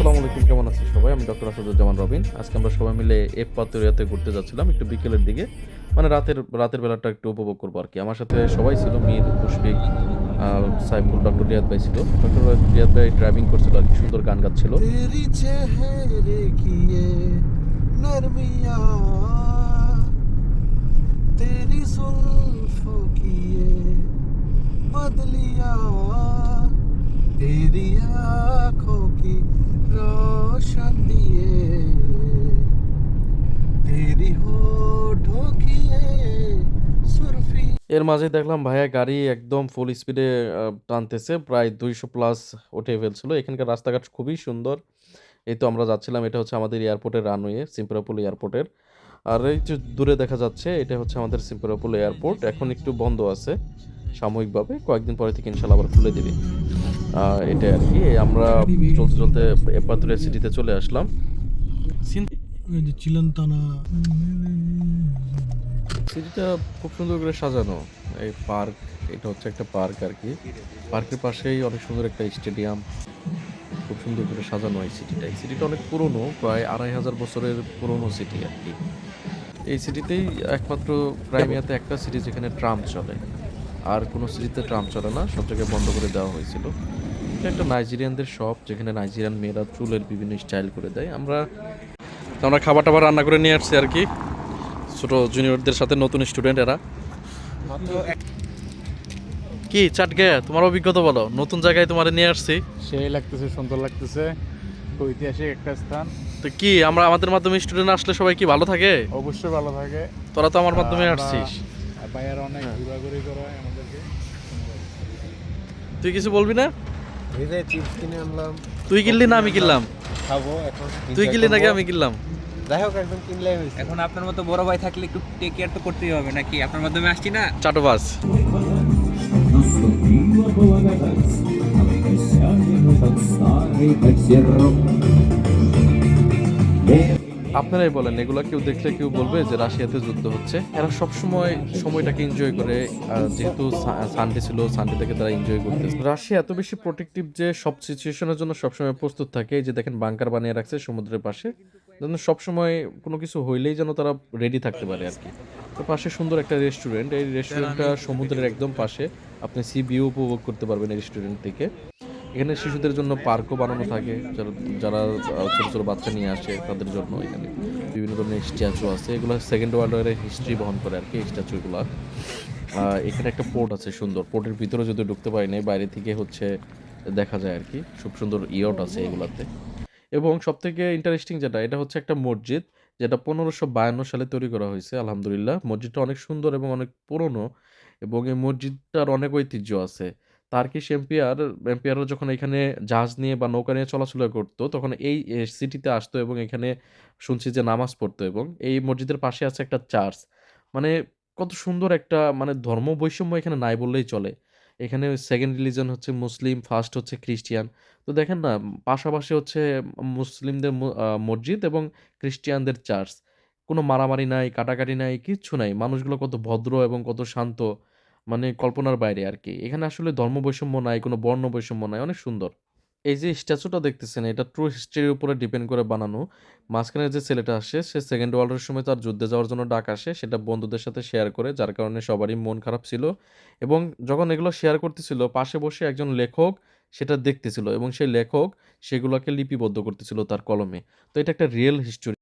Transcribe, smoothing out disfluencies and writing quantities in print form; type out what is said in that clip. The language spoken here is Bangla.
আসসালামু আলাইকুম, কেমন আছেন সবাই? আমি ডক্টর আসাদুজ্জামান রবিন। আজকে আমরা সবাই মিলে পাতুরিয়াতে ঘুরতে যাচ্ছিলাম একটু বিকেলের দিকে। মানে রাতের বেলাটা একটু উপভোগ করবো আরকি। আমার সাথে সবাই ছিল, মীর, মুশফিক, আ সাইফুল, ডক্টর রিয়াদ ভাই ছিল। ডক্টর রিয়াদ ভাই ড্রাইভিং করছিল আরকি, সুন্দর গান গাচ্ছিল। तेरी चेहरे की ये नरमियाँ, तेरी जुल्फों की ये बदलियाँ, तेरी आँखों की रोशनी ये, तेरी होठों की ये सुर्फी। এর মাঝে দেখলাম ভাইয়া গাড়ি একদম ফুল স্পিডে টানতেছে। প্রায় 200 প্লাস উঠিয়ে ফেলছিল। এখানকার রাস্তাঘাট খুবই সুন্দর। এই তো আমরা যাচ্ছিলাম। এটা হচ্ছে আমাদের এয়ারপোর্টের রানওয়ে, সিম্ফেরোপোল এয়ারপোর্টের। আর এই যে দূরে দেখা যাচ্ছে, এটা হচ্ছে আমাদের সিম্ফেরোপোল এয়ারপোর্ট। এখন একটু বন্ধ আছে সাময়িকভাবে। কয়েকদিন পরে থেকে ইনশাআল্লাহ আবার খুলে দিবে। এটাই আরকি। আমরা চলতে এপাতুরিয়া সিটিতে চলে আসলাম। চিলন্তানা সিটিটা খুব সুন্দর করে সাজানো। এই পার্ক, এটা হচ্ছে একটা পার্ক আরকি। পার্কের পাশেই অনেক সুন্দর একটা স্টেডিয়াম। খুব সুন্দর করে সাজানো এই সিটিটা। এই সিটিটা অনেক পুরনো, প্রায় ২৫০০ বছরের পুরনো সিটি আরকি। এই সিটিতেই একমাত্র ক্রাইমিয়াতে একটা সিটি যেখানে ট্রাম চলে। আর কোনো সিটিতে ট্রাম চলে না, সব জায়গায় বন্ধ করে দেওয়া হয়েছিল। এটা একটা নাইজেরিয়ানদের শপ, যেখানে নাইজেরিয়ান মেয়েরা চুলের বিভিন্ন স্টাইল করে দেয়। আমরা খাবার-টাবার রান্না করে নিয়ে আসছি আরকি। ছোট জুনিয়রদের সাথে নতুন স্টুডেন্ট এরা। কি চাটগে, তোমার অভিজ্ঞতা বলো। নতুন জায়গায় তোমারে নিয়ে আসছি। সেই লাগতেছে, সুন্দর লাগতেছে, ঐতিহাসিক একটা স্থান। তো কি আমাদের মাধ্যমে স্টুডেন্ট আসলে সবাই কি ভালো থাকে? অবশ্যই ভালো থাকে। তোরা তো আমার মাধ্যমে আমরা আসছিস। ভাইয়ার অনেক ঘোরাঘুরি করায় আমাদেরকে। তুই কিছু বলবি না? এই যে চিপস কিনে আনলাম, তুই কিনলি না আমি কিনলাম? খাবো এখন। তুই কিনলি নাকি আমি কিনলাম? যাই হোক, একদম কিনলেই হয়েছে। এখন আপনার মতো বড় ভাই থাকলে একটু টেক কেয়ার তো করতেই হবে নাকি? আপনার মাধ্যমে আসছি না। চাটোবাস। Наступила благодать, а мы тянем этот старый катерок. আপনারাই বলেন, এগুলো কেউ দেখলে কেউ বলবে যে রাশিয়াতে যুদ্ধ হচ্ছে? এরা সবসময় সময়টাকে এনজয় করে। যেহেতু সানডে ছিল, সানডে থেকে তারা এনজয় করতেছে। রাশিয়া এত বেশি প্রোটেক্টিভ যে সব সিচুয়েশনের জন্য সবসময় প্রস্তুত থাকে। এই যে দেখেন, বাংকার বানিয়ে রাখছে সমুদ্রের পাশে, যেন সবসময় কোনো কিছু হইলেই যেন তারা রেডি থাকতে পারে আর কি। তো পাশে সুন্দর একটা রেস্টুরেন্ট, এই রেস্টুরেন্টটা সমুদ্রের একদম পাশে। আপনি সি ভিউ উপভোগ করতে পারবেন এই রেস্টুরেন্ট থেকে। এখানে শিশুদের জন্য পার্কও বানানো থাকে, যারা যারা ছোট ছোট বাচ্চা নিয়ে আসে তাদের জন্য। এখানে বিভিন্ন ধরনের স্ট্যাচু আছে, এগুলো সেকেন্ড ওয়ার্ল্ড ওয়ারের হিস্ট্রি বহন করে আর কি এই স্ট্যাচুগুলো। এখানে একটা পোর্ট আছে সুন্দর, পোর্টের ভিতরে যদি ঢুকতে পারি না, বাইরে থেকে হচ্ছে দেখা যায় আর কি। খুব সুন্দর ইয়ট আছে এগুলাতে। এবং সবথেকে ইন্টারেস্টিং যেটা, এটা হচ্ছে একটা মসজিদ, যেটা ১৫৫২ সালে তৈরি করা হয়েছে। আলহামদুলিল্লাহ, মসজিদটা অনেক সুন্দর এবং অনেক পুরনো, এবং এই মসজিদটার অনেক ঐতিহ্য আছে। তার্কিশ এম্পায়াররা যখন এখানে জাহাজ নিয়ে বা নৌকা নিয়ে চলাচল করতো, তখন এই সিটিতে আসতো এবং এখানে শুনছি যে নামাজ পড়তো। এবং এই মসজিদের পাশে আছে একটা চার্চ। মানে কত সুন্দর একটা, মানে ধর্ম বৈষম্য এখানে নাই বললেই চলে। এখানে সেকেন্ড রিলিজন হচ্ছে মুসলিম, ফার্স্ট হচ্ছে খ্রিস্টিয়ান। তো দেখেন না, পাশাপাশি হচ্ছে মুসলিমদের মসজিদ এবং খ্রিস্টিয়ানদের চার্চ। কোনো মারামারি নাই, কাটাকাটি নাই, কিচ্ছু নাই। মানুষগুলো কত ভদ্র এবং কত শান্ত, মানে কল্পনার বাইরে আরকি। এখানে আসলে ধর্ম বৈষম্য নাই, কোনো বর্ণ বৈষম্য নাই। অনেক সুন্দর। এই যে স্ট্যাচুটা দেখতেছেন, এটা ট্রু হিস্ট্রির উপরে ডিপেন্ড করে বানানো। মাঝখানে যে ছেলেটা আসে, সে সেকেন্ড ওয়ার্ল্ড এর সময় তার যুদ্ধে যাওয়ার জন্য ডাক আসে। সেটা বন্ধুদের সাথে শেয়ার করে, যার কারণে সবারই মন খারাপ ছিল। এবং যখন এগুলো শেয়ার করতেছিল, পাশে বসে একজন লেখক সেটা দেখতেছিল, এবং সেই লেখক সেগুলোকে লিপিবদ্ধ করতেছিল তার কলমে। তো এটা একটা রিয়েল হিস্টোরি।